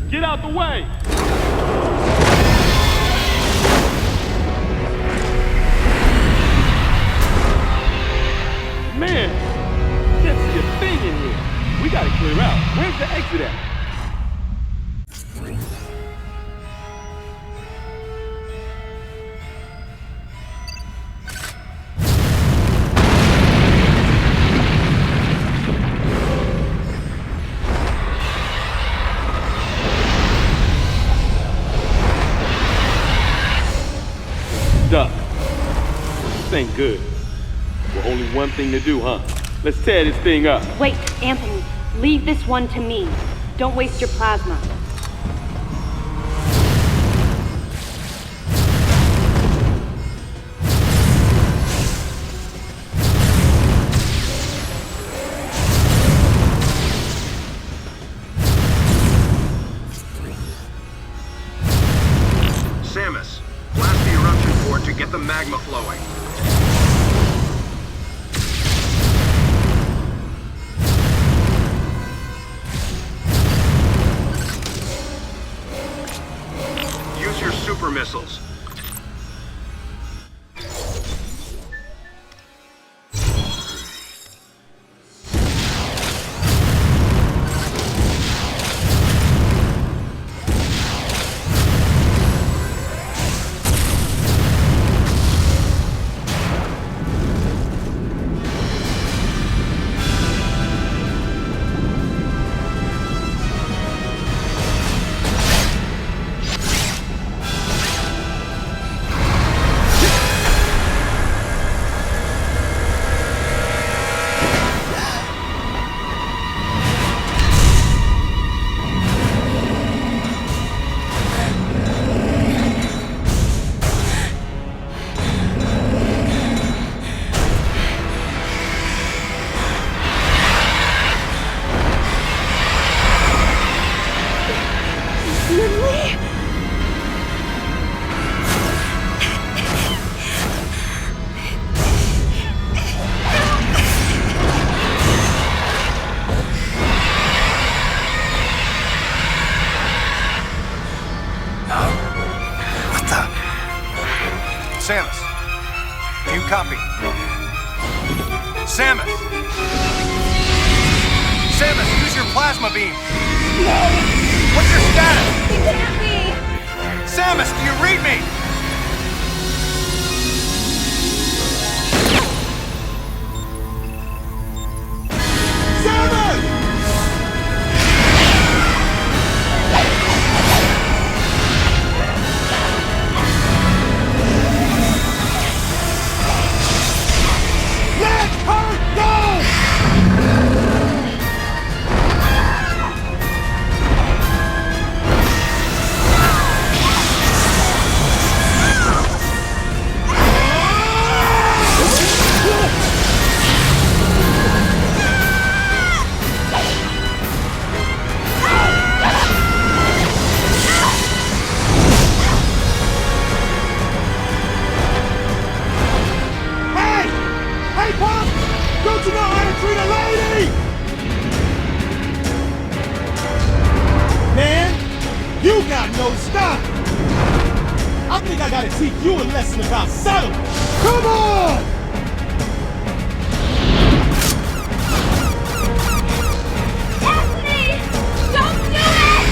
Get out the way! Man, can't see a thing in here. We gotta clear out. Where's the exit at? Duck. This ain't good. Well, only one thing to do, huh? Let's tear this thing up. Wait, Anthony. Leave this one to me. Don't waste your plasma. Samus, blast the eruption port to get the magma flowing. Use your super missiles. Samus, do you copy? Samus! Samus, use your plasma beam! No! What's your status? It can't be! Samus, do you read me? Samus! Let her go! Hey! Hey, Pop! Don't you know how to treat a lady? Man, you got no style. I think I gotta teach you a lesson about settlement. Come on! Anthony! Don't do it!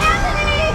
Anthony!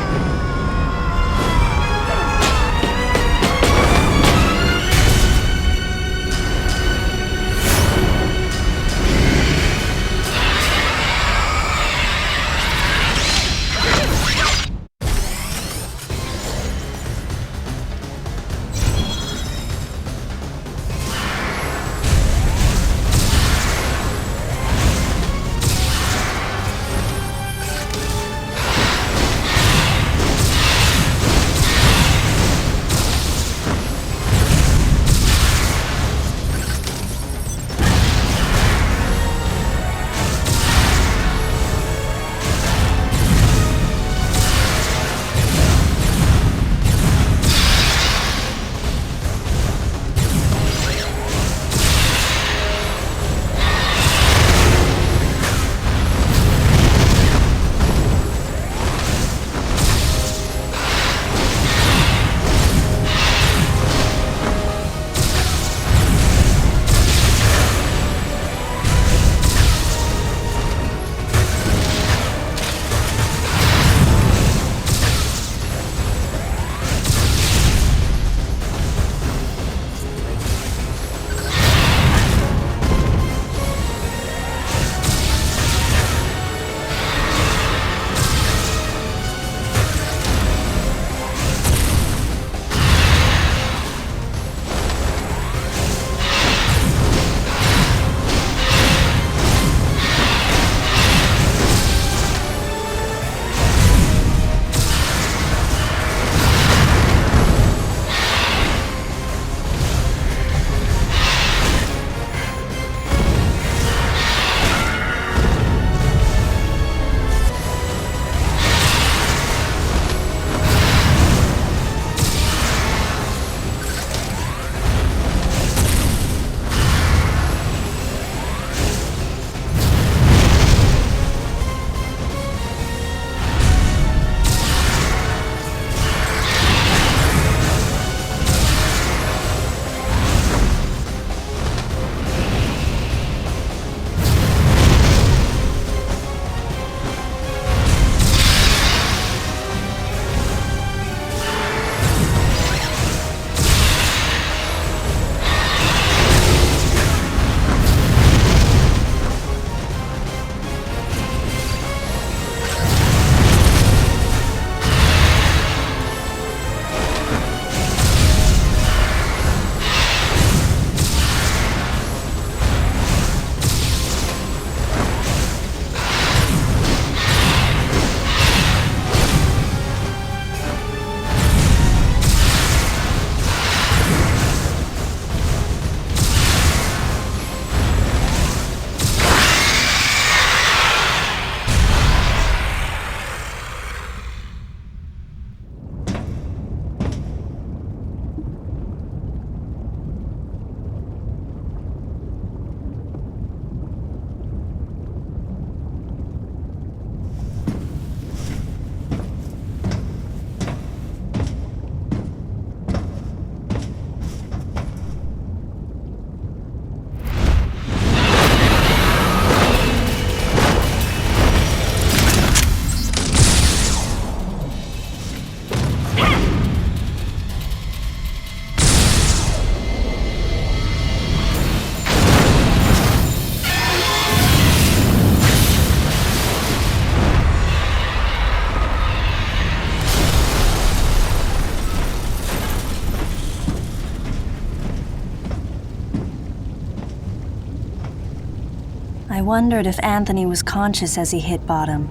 I wondered if Anthony was conscious as he hit bottom.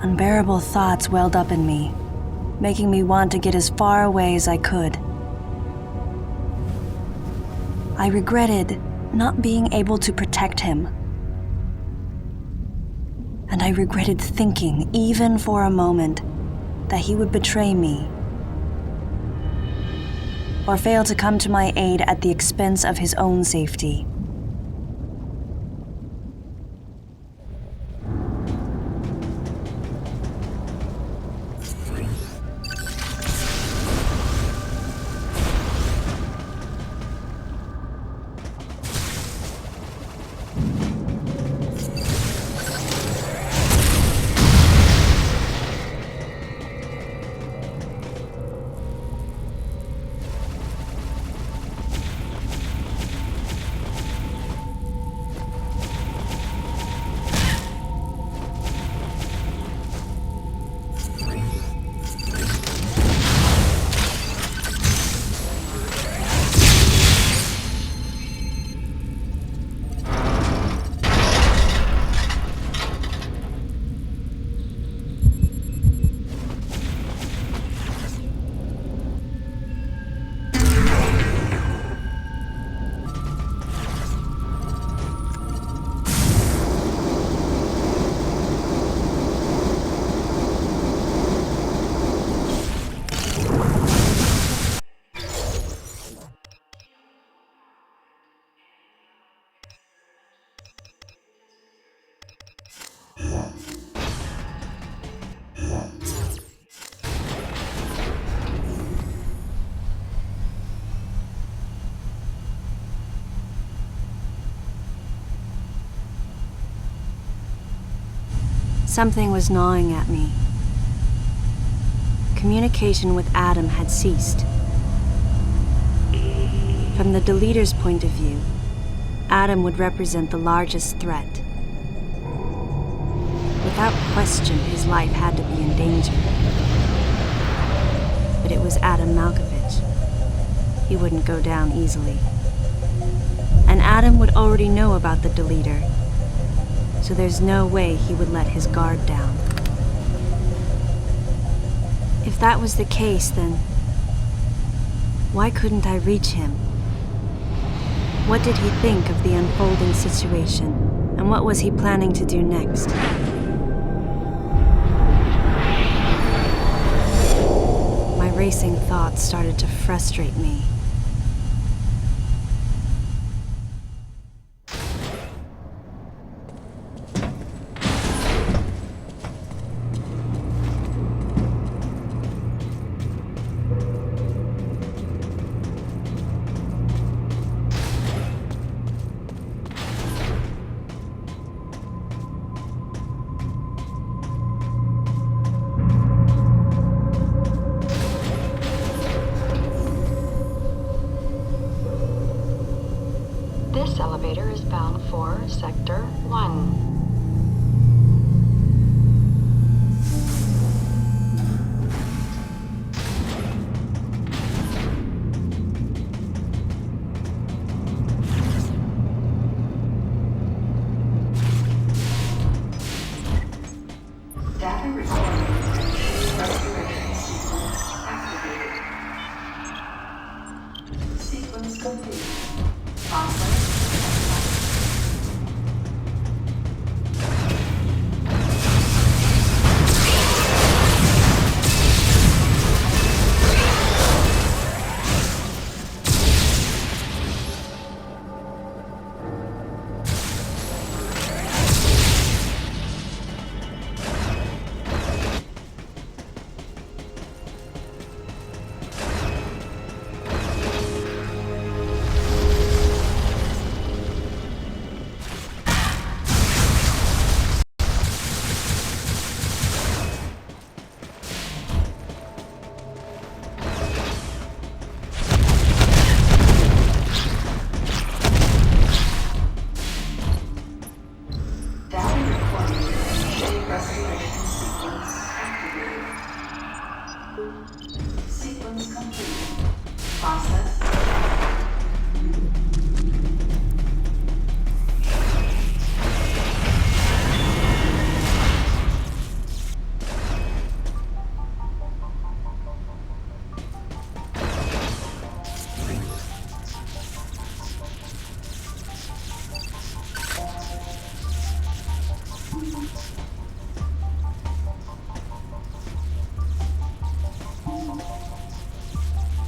Unbearable thoughts welled up in me, making me want to get as far away as I could. I regretted not being able to protect him. And I regretted thinking, even for a moment, that he would betray me or fail to come to my aid at the expense of his own safety. Something was gnawing at me. Communication with Adam had ceased. From the deleter's point of view, Adam would represent the largest threat. Without question, his life had to be in danger. But it was Adam Malkovich. He wouldn't go down easily. And Adam would already know about the deleter, so there's no way he would let his guard down. If that was the case, then why couldn't I reach him? What did he think of the unfolding situation, and what was he planning to do next? My racing thoughts started to frustrate me. This elevator is bound for Sector 1. Data recording. Restoration sequence activated. Sequence complete. Transfer.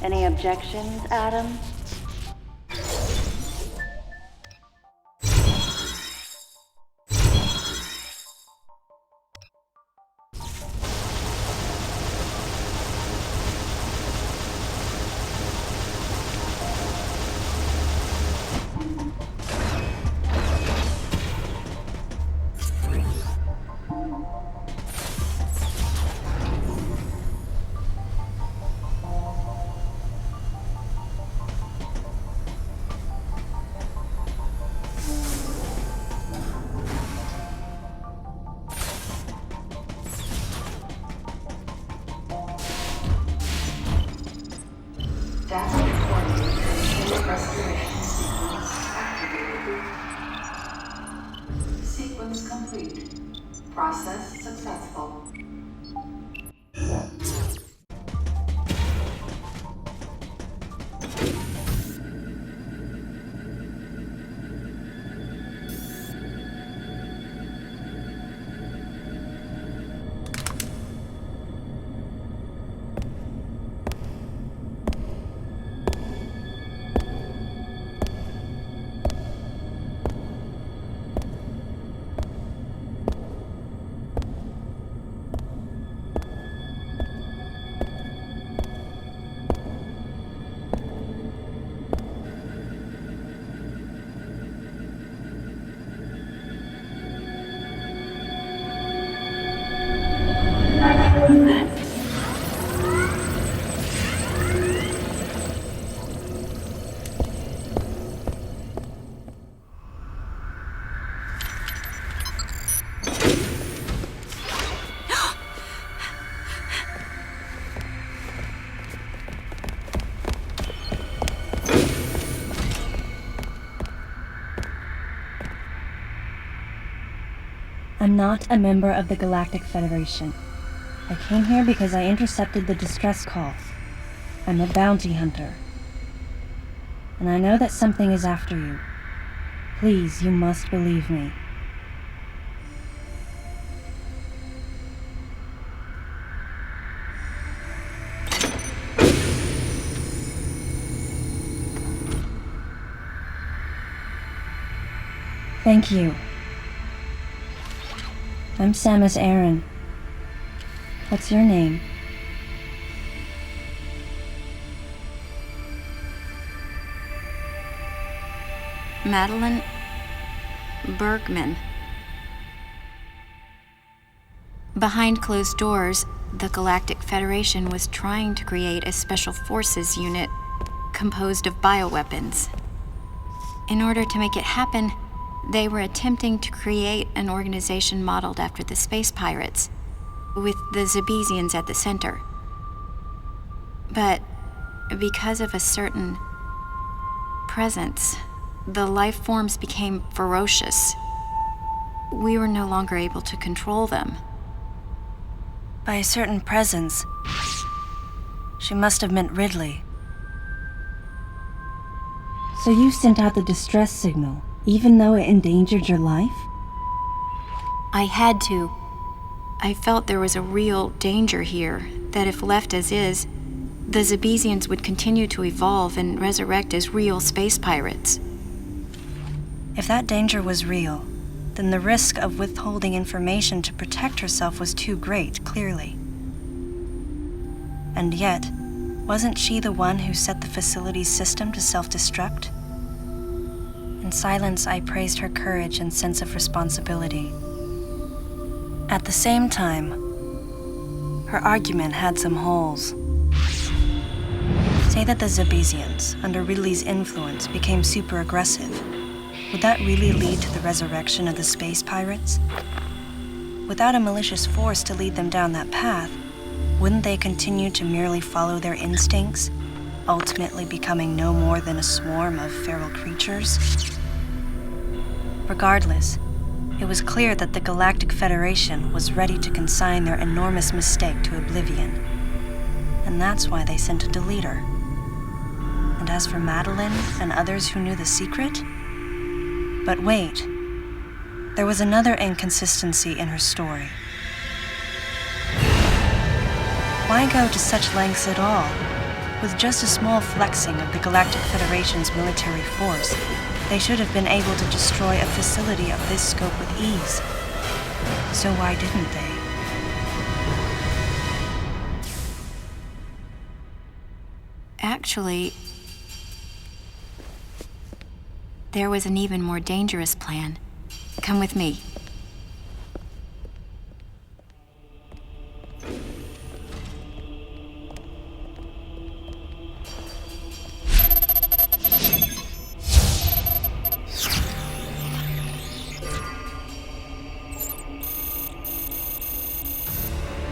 Any objections, Adam? Data recording complete restoration sequence activated. Sequence complete. Process successful. I'm not a member of the Galactic Federation. I came here because I intercepted the distress call. I'm a bounty hunter. And I know that something is after you. Please, you must believe me. Thank you. I'm Samus Aran. What's your name? Madeline Bergman. Behind closed doors, the Galactic Federation was trying to create a special forces unit composed of bioweapons. In order to make it happen, they were attempting to create an organization modeled after the space pirates, with the Zebesians at the center. But because of a certain presence, the life forms became ferocious. We were no longer able to control them. By a certain presence, she must have meant Ridley. So you sent out the distress signal, even though it endangered your life? I had to. I felt there was a real danger here, that if left as is, the Zebesians would continue to evolve and resurrect as real space pirates. If that danger was real, then the risk of withholding information to protect herself was too great, clearly. And yet, wasn't she the one who set the facility's system to self-destruct? In silence, I praised her courage and sense of responsibility. At the same time, her argument had some holes. Say that the Zebesians, under Ridley's influence, became super aggressive. Would that really lead to the resurrection of the space pirates? Without a malicious force to lead them down that path, wouldn't they continue to merely follow their instincts, ultimately becoming no more than a swarm of feral creatures? Regardless, it was clear that the Galactic Federation was ready to consign their enormous mistake to oblivion. And that's why they sent a deleter. And as for Madeline and others who knew the secret? But wait, there was another inconsistency in her story. Why go to such lengths at all? With just a small flexing of the Galactic Federation's military force, they should have been able to destroy a facility of this scope with ease. So why didn't they? Actually, there was an even more dangerous plan. Come with me.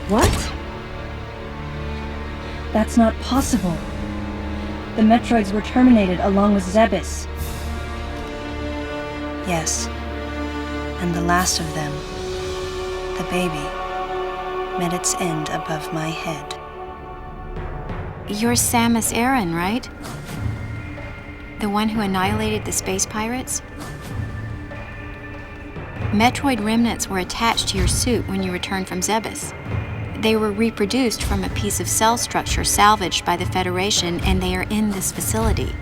What? That's not possible. The Metroids were terminated along with Zebes. Yes. And the last of them, the baby, met its end above my head. You're Samus Aran, right? The one who annihilated the space pirates? Metroid remnants were attached to your suit when you returned from Zebes. They were reproduced from a piece of cell structure salvaged by the Federation, and they are in this facility.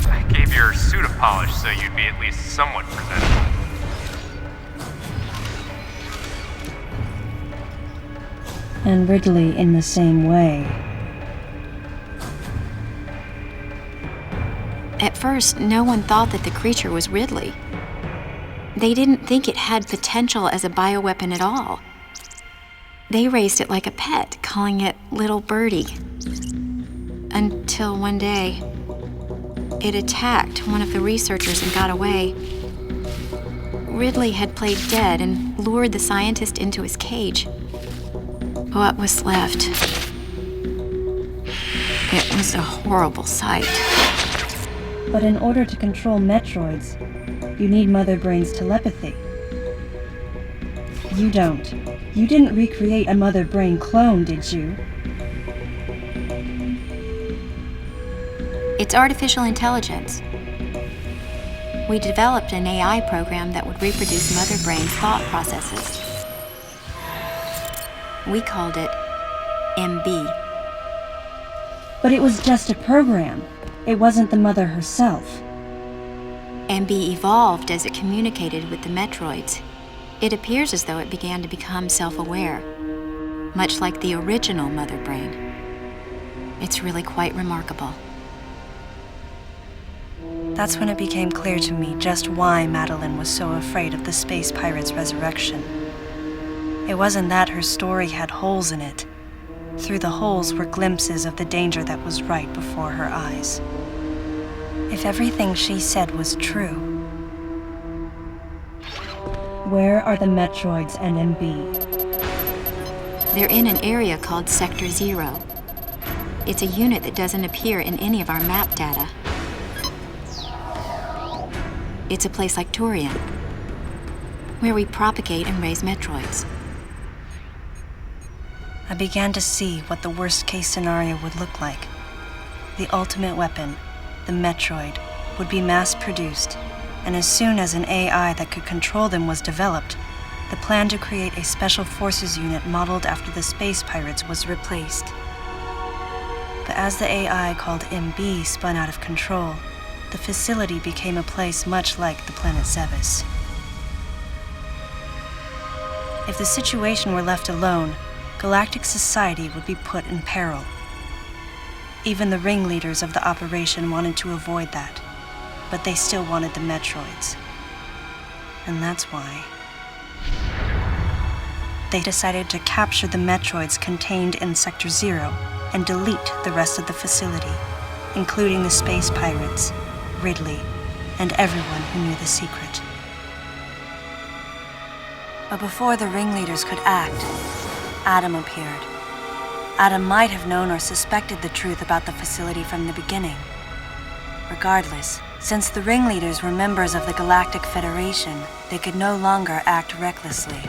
I gave your suit a polish so you'd be at least somewhat presentable. And Ridley in the same way. At first, no one thought that the creature was Ridley. They didn't think it had potential as a bioweapon at all. They raised it like a pet, calling it Little Birdie. Until one day, it attacked one of the researchers and got away. Ridley had played dead and lured the scientist into his cage. What was left? It was a horrible sight. But in order to control Metroids, you need Mother Brain's telepathy. You don't. You didn't recreate a Mother Brain clone, did you? It's artificial intelligence. We developed an AI program that would reproduce Mother Brain's thought processes. We called it MB. But it was just a program. It wasn't the Mother herself. MB evolved as it communicated with the Metroids. It appears as though it began to become self-aware, much like the original Mother Brain. It's really quite remarkable. That's when it became clear to me just why Madeline was so afraid of the space pirate's resurrection. It wasn't that her story had holes in it. Through the holes were glimpses of the danger that was right before her eyes. If everything she said was true, where are the Metroids and MB? They're in an area called Sector 0. It's a unit that doesn't appear in any of our map data. It's a place like Turian, where we propagate and raise Metroids. I began to see what the worst-case scenario would look like. The ultimate weapon, the Metroid, would be mass-produced, and as soon as an AI that could control them was developed, the plan to create a special forces unit modeled after the space pirates was replaced. But as the AI called MB spun out of control, the facility became a place much like the planet Zebes. If the situation were left alone, galactic society would be put in peril. Even the ringleaders of the operation wanted to avoid that, but they still wanted the Metroids. And that's why they decided to capture the Metroids contained in Sector 0 and delete the rest of the facility, including the space pirates, Ridley, and everyone who knew the secret. But before the ringleaders could act, Adam appeared. Adam might have known or suspected the truth about the facility from the beginning. Regardless, since the ringleaders were members of the Galactic Federation, they could no longer act recklessly.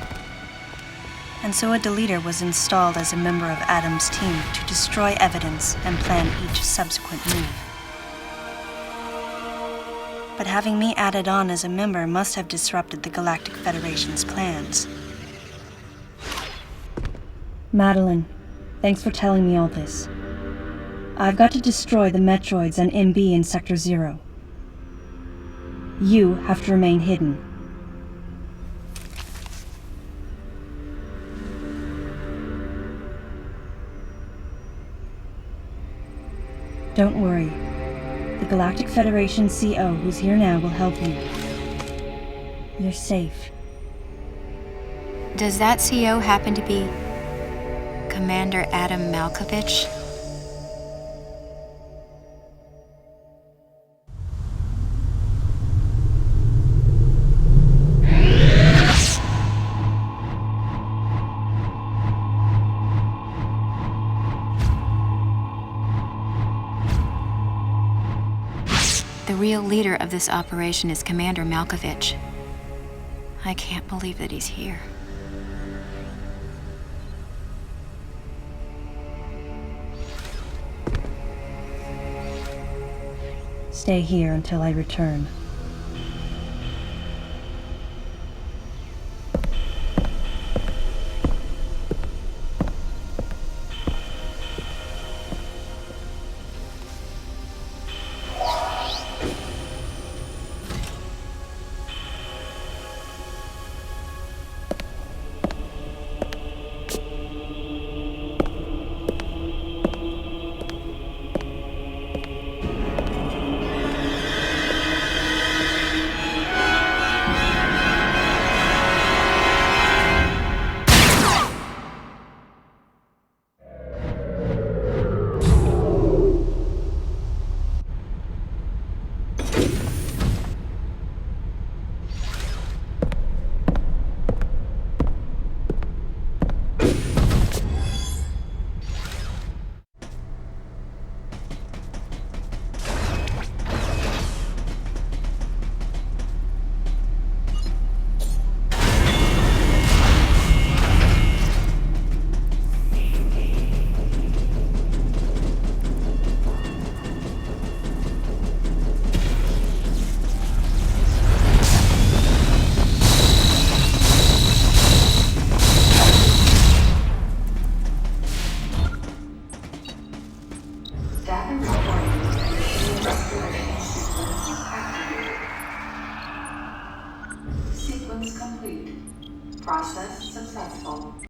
And so a deleter was installed as a member of Adam's team to destroy evidence and plan each subsequent move. But having me added on as a member must have disrupted the Galactic Federation's plans. Madeline, thanks for telling me all this. I've got to destroy the Metroids and MB in Sector 0. You have to remain hidden. Don't worry. The Galactic Federation CO who's here now will help you. You're safe. Does that CO happen to be Commander Adam Malkovich? The real leader of this operation is Commander Malkovich. I can't believe that he's here. Stay here until I return.